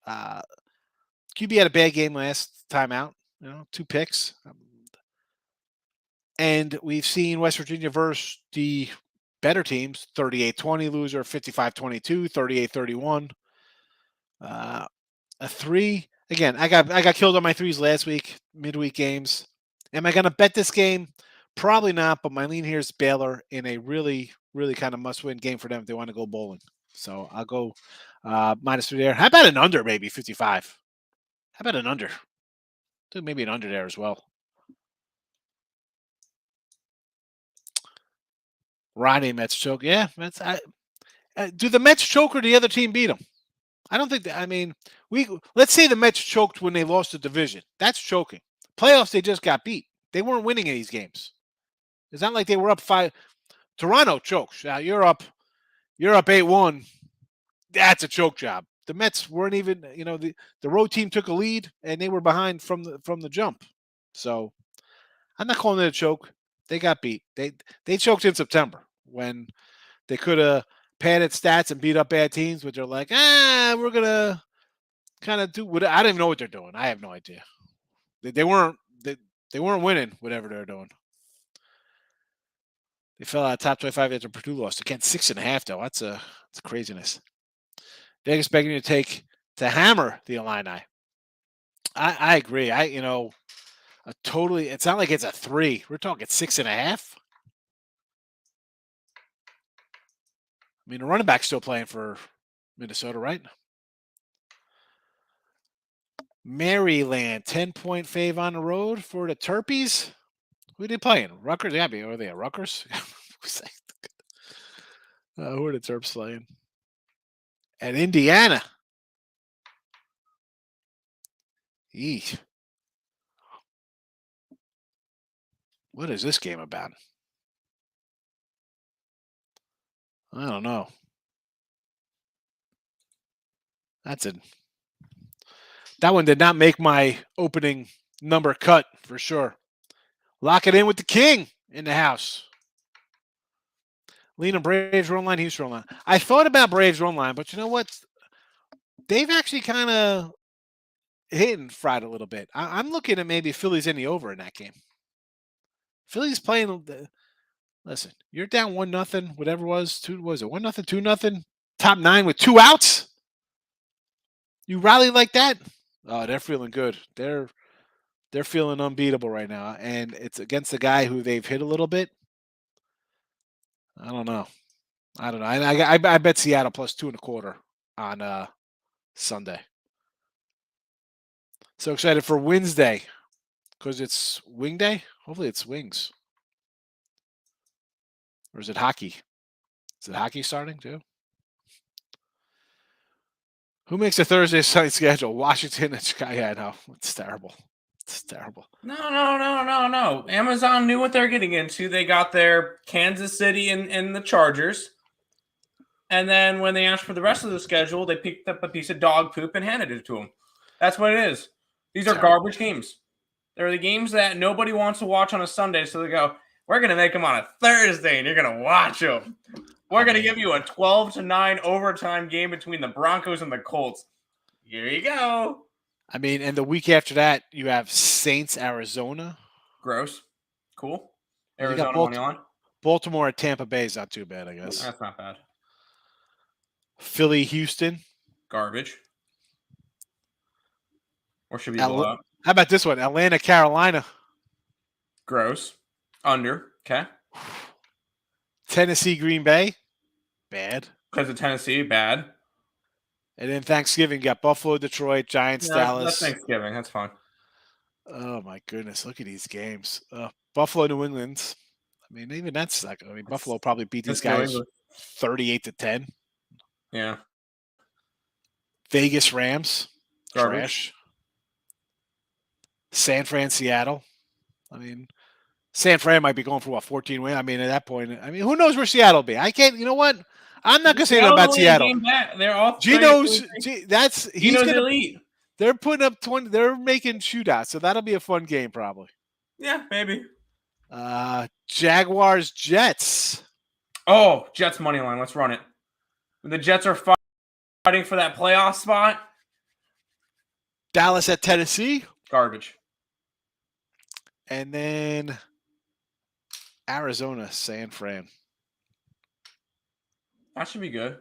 QB had a bad game last time out. 2 picks. And we've seen West Virginia versus the better teams: 38-20 loser, 55-22, 38-31. A 3. Again, I got killed on my 3s last week, midweek games. Am I going to bet this game? Probably not, but my lean here is Baylor in a really, really kind of must-win game for them if they want to go bowling. So I'll go -3 there. How about an under, maybe 55? How about an under? Dude, maybe an under there as well. Ronnie Mets choke. Yeah, do the Mets choke or the other team beat them? I don't think that. I mean, let's say the Mets choked when they lost the division. That's choking. Playoffs, they just got beat. They weren't winning in these games. It's not like they were up 5. Toronto chokes. Now you're up 8-1. That's a choke job. The Mets weren't even. The road team took a lead and they were behind from the jump. So I'm not calling it a choke. They got beat. They choked in September when they could have padded stats and beat up bad teams, but they're like, we're gonna kind of do what I don't even know what they're doing. I have no idea. They weren't winning whatever they're doing. They fell out of top 25 after Purdue lost. Against 6.5 though. That's craziness. Vegas begging you to hammer the Illini. I agree. It's not like it's a 3. We're talking 6.5. I mean, the running back's still playing for Minnesota, right? Maryland, 10-point fave on the road for the Terpies. Who are they playing? Rutgers? Yeah, are they at Rutgers? Who are the Terps playing? At Indiana. Eesh. What is this game about? I don't know. That one did not make my opening number cut for sure. Lock it in with the king in the house. Lean on Braves run line, Houston run line. I thought about Braves run line, but you know what? They've actually kind of hit and fried a little bit. I'm looking at maybe Phillies in the over in that game. Phillies playing Listen, you're down 1-0, whatever it was, 1-0, 2-0, top 9 with 2 outs. You rally like that? Oh, they're feeling good. They're feeling unbeatable right now, and it's against a guy who they've hit a little bit. I don't know. I bet Seattle plus 2.25 on Sunday. So excited for Wednesday because it's Wing Day. Hopefully it's wings. Or is it hockey? Is it hockey starting too? Who makes a Thursday night schedule? Washington and Chicago. Yeah, no, it's terrible. It's terrible. No. Amazon knew what they're getting into. They got their Kansas City and the Chargers. And then when they asked for the rest of the schedule, they picked up a piece of dog poop and handed it to them. That's what it is. These are garbage games. They're the games that nobody wants to watch on a Sunday. So they go, we're going to make them on a Thursday, and you're going to watch them. We're going to give you a 12-9 overtime game between the Broncos and the Colts. Here you go. I mean, and the week after that, you have Saints, Arizona. Gross. Cool. Arizona money line. Baltimore at Tampa Bay is not too bad, I guess. That's not bad. Philly, Houston. Garbage. Or should be blow up. How about this one? Atlanta, Carolina. Gross. Under. Okay. Tennessee, Green Bay. Bad. Because of Tennessee, bad. And then Thanksgiving, you got Buffalo, Detroit, Giants, Dallas. That's Thanksgiving. That's fine. Oh, my goodness. Look at these games. Buffalo, New England. I mean, even that's like, I mean, Buffalo probably beat these guys 38-10. Yeah. Vegas, Rams. Garbage. Trash. San Fran, Seattle. I mean, San Fran might be going for 14 win. I mean, at that point, I mean, who knows where Seattle will be? I can't. You know what? I'm not going to say that about Seattle. They're all Gino's elite. They're putting up 20. They're making shootouts, so that'll be a fun game probably. Yeah, maybe. Jaguars, Jets. Oh, Jets money line. Let's run it. The Jets are fighting for that playoff spot. Dallas at Tennessee. Garbage. And then Arizona, San Fran. That should be good.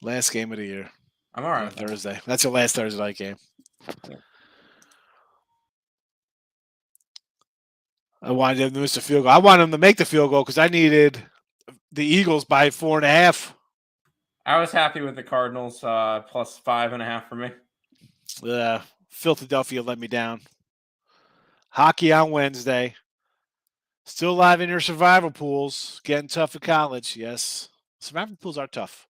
Last game of the year. I'm all right with Thursday. That's your last Thursday night game. Yeah. I wanted them to miss the field goal. I wanted them to make the field goal because I needed the Eagles by 4.5. I was happy with the Cardinals plus 5.5 for me. Philadelphia let me down. Hockey on Wednesday. Still live in your survival pools. Getting tough at college. Yes. Survival pools are tough.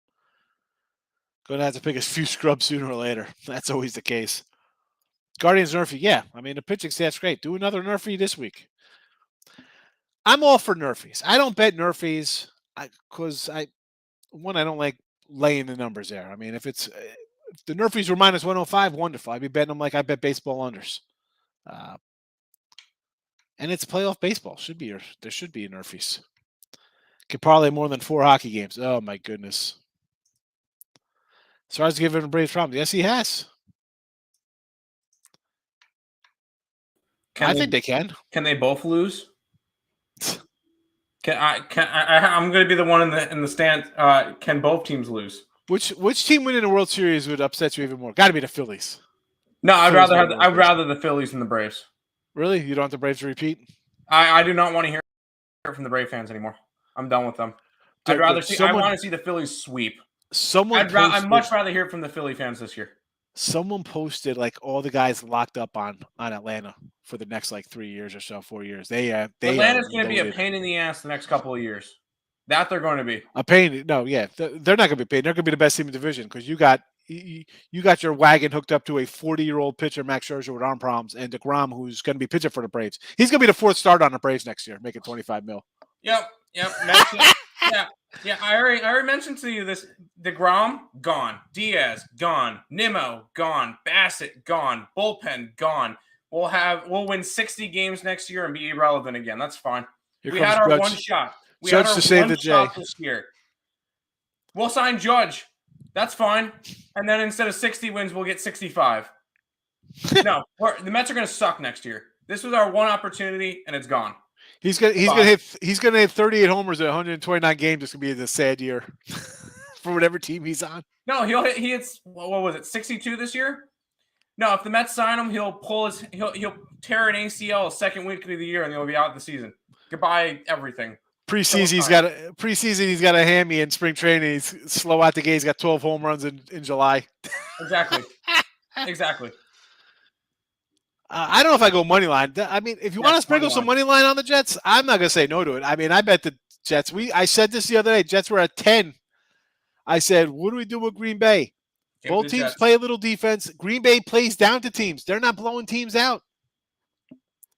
Going to have to pick a few scrubs sooner or later. That's always the case. Guardians Nerfy. Yeah. I mean, the pitching stat's great. Do another Nerfy this week. I'm all for Nerfies. I don't bet Nerfies because I don't like laying the numbers there. I mean, if the Nerfies were minus 105, wonderful. I'd be betting them like I bet baseball unders. And it's playoff baseball. There should be a Nerfies. Could parlay more than 4 hockey games. Oh my goodness. So I was giving a Braves problem. Yes, he has. I think they can. Can they both lose? I'm going to be the one in the stand. Can both teams lose? Which team winning the World Series would upset you even more? Got to be the Phillies. No, I'd rather the Phillies than the Braves. Really? You don't want the Braves to repeat? I do not want to hear from the Brave fans anymore. I'm done with them. I want to see the Phillies sweep. I'd much rather hear from the Philly fans this year. Someone posted like all the guys locked up on Atlanta for the next like 3 years or so, 4 years. Atlanta's going to be a pain in the ass the next couple of years. That they're going to be a pain. No, yeah, they're not going to be paid. They're going to be the best team in the division because you got your wagon hooked up to a 40-year-old pitcher, Max Scherzer, with arm problems, and DeGrom, who's going to be pitching for the Braves. He's going to be the 4th starter on the Braves next year, making $25 million. Yep. Yeah. I already mentioned to you this. DeGrom gone, Diaz gone, Nimmo gone, Bassett gone, bullpen gone. We'll win 60 games next year and be irrelevant again. That's fine. We had our one shot. We had our one shot this year. We'll sign Judge. That's fine. And then instead of 60 wins, we'll get 65. No, the Mets are going to suck next year. This was our one opportunity, and it's gone. He's gonna hit 38 homers at 129 games. It's gonna be a sad year for whatever team he's on. No, he hits what was it, 62 this year? No, if the Mets sign him, he'll tear an ACL second week of the year and he'll be out the season. Goodbye everything. Preseason he's got a hammy in spring training. He's slow out the gate. He's got 12 home runs in July. Exactly. Exactly. I don't know if I go money line. I mean, if you want to sprinkle some money line on the Jets, I'm not gonna say no to it. I mean, I bet the Jets. I said this the other day. Jets were at 10. I said, what do we do with Green Bay? Both teams play a little defense. Green Bay plays down to teams. They're not blowing teams out.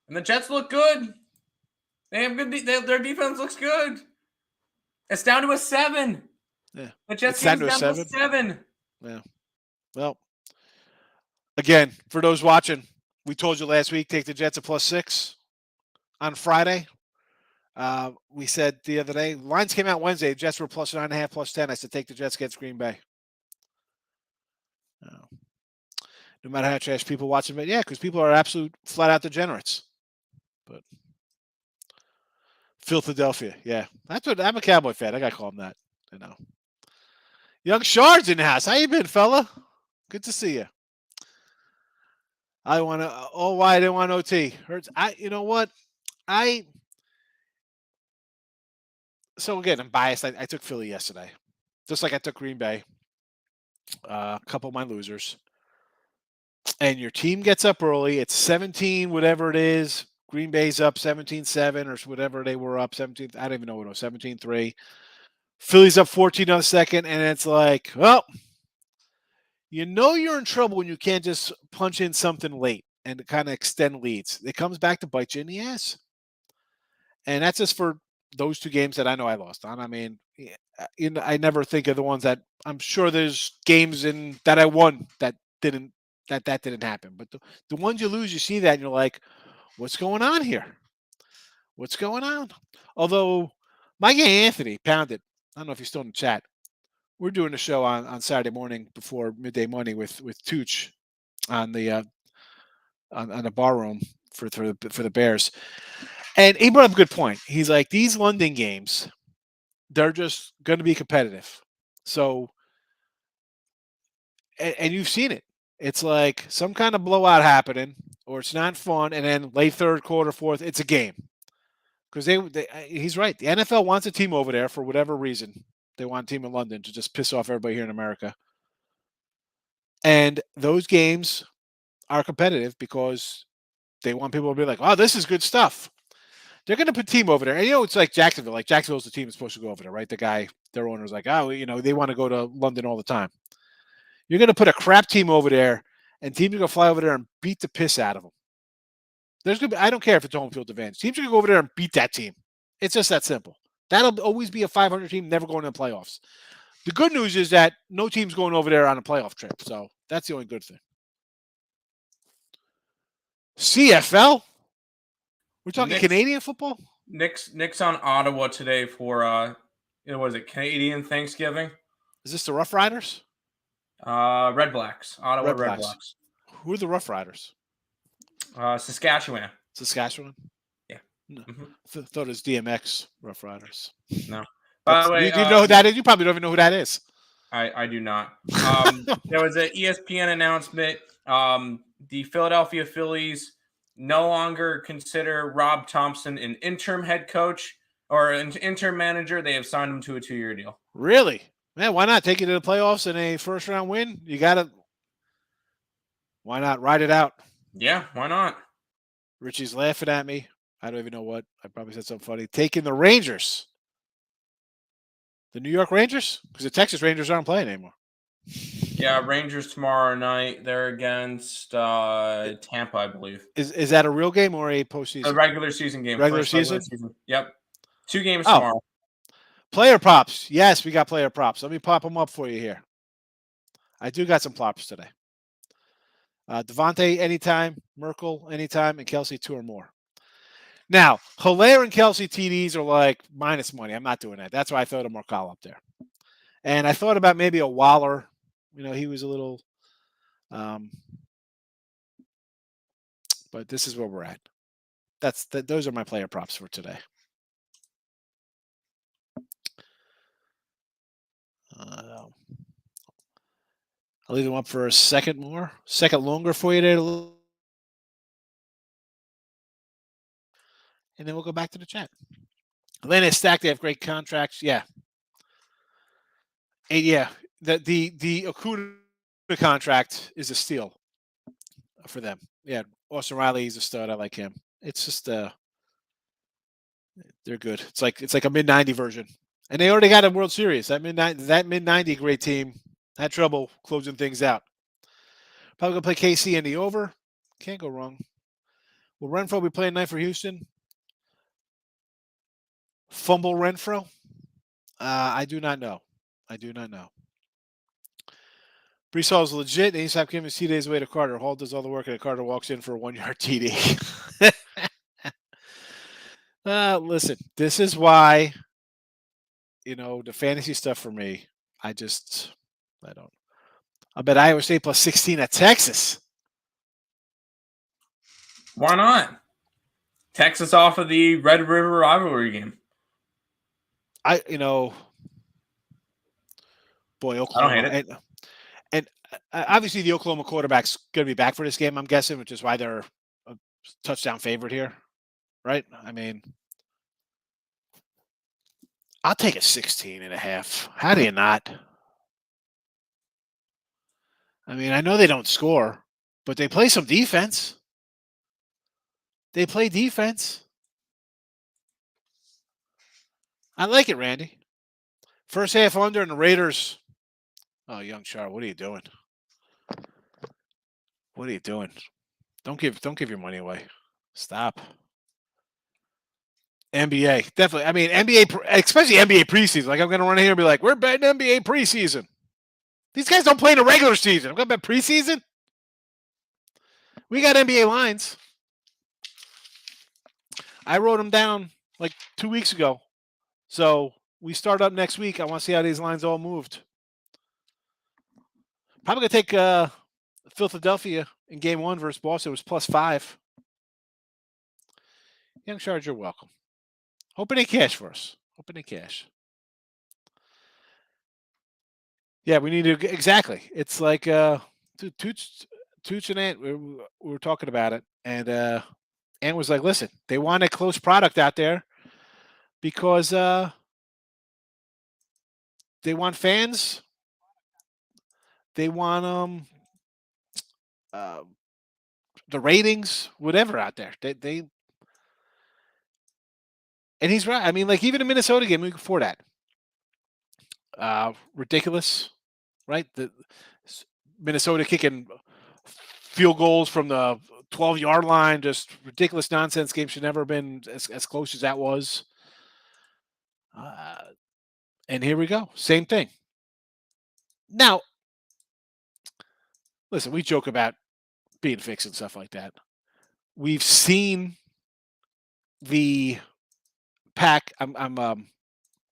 And the Jets look good. They have good. Their defense looks good. It's down to a 7. Yeah, the Jets down to a 7. Yeah. Well, again, for those watching, we told you last week take the Jets at +6 on Friday. We said the other day lines came out Wednesday. Jets were +9.5, +10. I said take the Jets against Green Bay. No matter how trash people watch them, yeah, because people are absolute flat out degenerates. But Philadelphia, yeah, that's what I'm a Cowboy fan. I got to call him that. I know. Young Shard's in the house. How you been, fella? Good to see you. I want to. Oh, why I didn't want OT. Hurts. You know what? So again, I'm biased. I took Philly yesterday, just like I took Green Bay. A couple of my losers. And your team gets up early. It's 17, whatever it is. Green Bay's up 17-7 or whatever they were up 17. I don't even know what it was, 17-3. Philly's up 14 on the second, and it's like, well, you know you're in trouble when you can't just punch in something late and kind of extend leads. It comes back to bite you in the ass. And that's just for those 2 games that I know I lost on. I mean, I never think of the ones that I'm sure there's games that I won that didn't happen. But the ones you lose, you see that and you're like, what's going on here? What's going on? Although my guy Anthony pounded. I don't know if he's still in the chat. We're doing a show on Saturday morning before midday morning with Tooch on the on the bar room for the Bears. And he brought up a good point. He's like, these London games, they're just going to be competitive. So, and you've seen it. It's like some kind of blowout happening, or it's not fun, and then late third quarter, fourth, it's a game. Because he's right. The NFL wants a team over there for whatever reason. They want a team in London to just piss off everybody here in America. And those games are competitive because they want people to be like, oh, this is good stuff. They're going to put a team over there. And, it's like Jacksonville. Like, Jacksonville's the team that's supposed to go over there, right? Their owner's like, oh, they want to go to London all the time. You're going to put a crap team over there, and teams are going to fly over there and beat the piss out of them. I don't care if it's a home field advantage. Teams are going to go over there and beat that team. It's just that simple. That'll always be a 500 team, never going to the playoffs. The good news is that no team's going over there on a playoff trip. So that's the only good thing. CFL? We're talking Canadian football? Nick's on Ottawa today for, what is it, Canadian Thanksgiving? Is this the Rough Riders? Red Blacks. Ottawa Red Blacks. Who are the Rough Riders? Saskatchewan. Saskatchewan? Yeah. No. Thought it was DMX Rough Riders. No. By the way, you know who that is? You probably don't even know who that is. I do not. There was an ESPN announcement. The Philadelphia Phillies no longer consider Rob Thompson an interim head coach or an interim manager. They have signed him to a 2-year deal. Really? Man, why not take you to the playoffs and a first-round win? You got to – why not ride it out? Yeah, why not? Richie's laughing at me. I don't even know what. I probably said something funny. Taking the Rangers. The New York Rangers? Because the Texas Rangers aren't playing anymore. Yeah, Rangers tomorrow night. They're against Tampa, I believe. Is that a real game or a postseason? A regular season game. Regular season? Yep. 2 games tomorrow. Player props. Yes, we got player props. Let me pop them up for you here. I do got some props today. Devontae anytime, Merkel anytime, and Kelsey 2 or more. Now, Hilaire and Kelsey TDs are like minus money. I'm not doing that. That's why I throw a Merkel up there. And I thought about maybe a Waller. He was a little but this is where we're at. those are my player props for today. I'll leave them up for a second longer for you there, and then we'll go back to the chat. Atlanta stacked. They have great contracts. Yeah. And yeah, the Acuna contract is a steal for them. Yeah, Austin Riley is a stud. I like him. It's just they're good. It's like a mid-90 version, and they already got a World Series. That mid-90 great team had trouble closing things out. Probably gonna play KC in the over. Can't go wrong. Will Renfro be playing tonight for Houston? Fumble Renfro? I do not know. Brees Hall is legit. And he stopped giving C days away to Carter. Hall does all the work, and Carter walks in for a 1-yard TD. Listen, this is why, the fantasy stuff for me, I don't. I bet Iowa State plus 16 at Texas. Why not? Texas off of the Red River rivalry game. Boy, Oklahoma. I don't hate it. And obviously the Oklahoma quarterback's going to be back for this game, I'm guessing, which is why they're a touchdown favorite here, right? I mean, I'll take a 16.5. How do you not? I mean, I know they don't score, but they play some defense. They play defense. I like it, Randy. First half under, and the Raiders. Oh, young Char, what are you doing? What are you doing? Don't give your money away. Stop. NBA, definitely. I mean, NBA, especially NBA preseason. Like, I'm going to run here and be like, we're betting NBA preseason. These guys don't play in the regular season. I'm going to bet preseason. We got NBA lines. I wrote them down like 2 weeks ago. So we start up next week. I want to see how these lines all moved. Probably going to take Philadelphia in game 1 versus Boston. It was +5. Young Charge, you're welcome. Open a cash for us. Open a cash. Yeah, we need to exactly. It's like Tooch and Ant. We were talking about it, and Ant was like, "Listen, they want a close product out there because they want fans. They want the ratings, whatever out there. They and he's right. I mean, like even the Minnesota game week before that, ridiculous, right? The Minnesota kicking field goals from the 12-yard line, just ridiculous nonsense game. Should never have been as close as that was. And here we go. Same thing. Now, listen, we joke about being fixed and stuff like that. We've seen the pack. I'm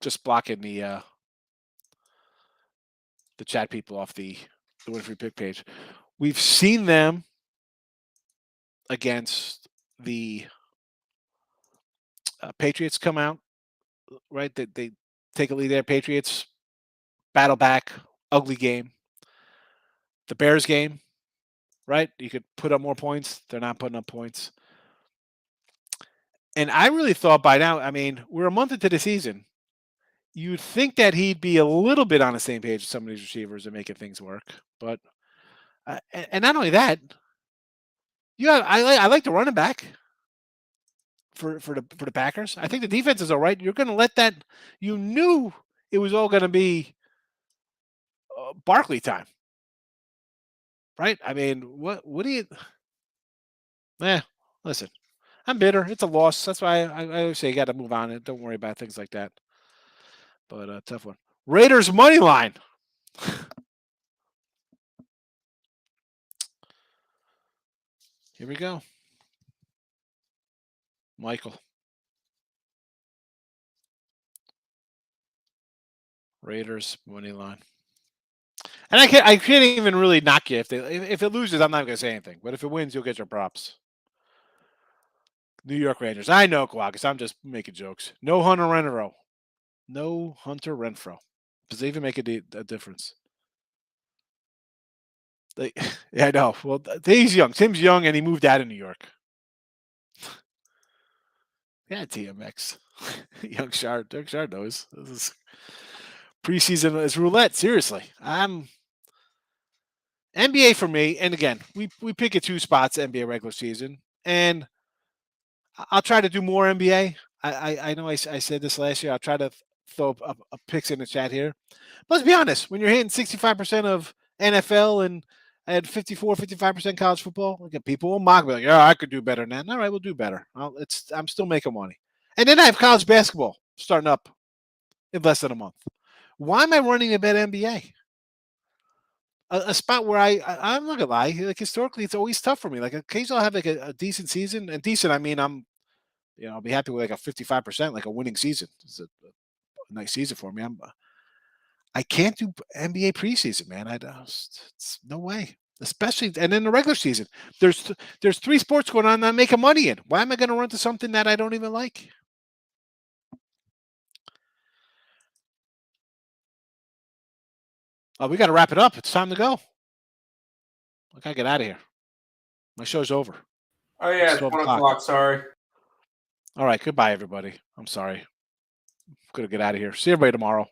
just blocking the chat people off the Winfrey Pick page. We've seen them against the Patriots come out, right? They take a lead there. Patriots battle back, ugly game. The Bears game, right? You could put up more points. They're not putting up points. And I really thought by now, I mean, we're a month into the season. You'd think that he'd be a little bit on the same page with some of these receivers and making things work. But, and not only that, I like the running back for the Packers. I think the defense is all right. You're going to let that. You knew it was all going to be Barkley time, right? I mean, what do you? Listen, I'm bitter. It's a loss. That's why I always say you got to move on. Don't worry about things like that. But tough one. Raiders money line. Here we go. Michael. Raiders money line. And I can't even really knock you if it loses. I'm not going to say anything. But if it wins, you'll get your props. New York Rangers. I know, Quackers. I'm just making jokes. No Hunter Renfroe. No Hunter Renfroe. Does it even make a difference? Yeah, I know. Well, he's young. Tim's young, and he moved out of New York. Yeah, TMX. Young Shard. Doug Shard knows. This is preseason is roulette. Seriously. NBA for me, and again, we pick at 2 spots NBA regular season, and I'll try to do more NBA. I know I said this last year. I'll try to throw a picks in the chat here. But let's be honest. When you're hitting 65% of NFL and at 55% college football, like people will mock me like, "Yeah, I could do better than that." All right, we'll do better. I'm still making money. And then I have college basketball starting up in less than a month. Why am I running a bet NBA? A spot where I'm not gonna lie, like historically, it's always tough for me. Like occasionally, I'll have like a decent season, and decent, I mean, I'll be happy with like a 55%, like a winning season. It's a nice season for me. I can't do NBA preseason, man. It's no way. Especially and in the regular season, there's 3 sports going on that I'm making money in. Why am I going to run to something that I don't even like? Oh, we got to wrap it up. It's time to go. I got to get out of here. My show's over. Oh, yeah, it's 1 o'clock. Sorry. All right. Goodbye, everybody. I'm sorry. I'm going to get out of here. See everybody tomorrow.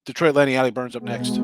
Detroit Lenny Alley Burns up next.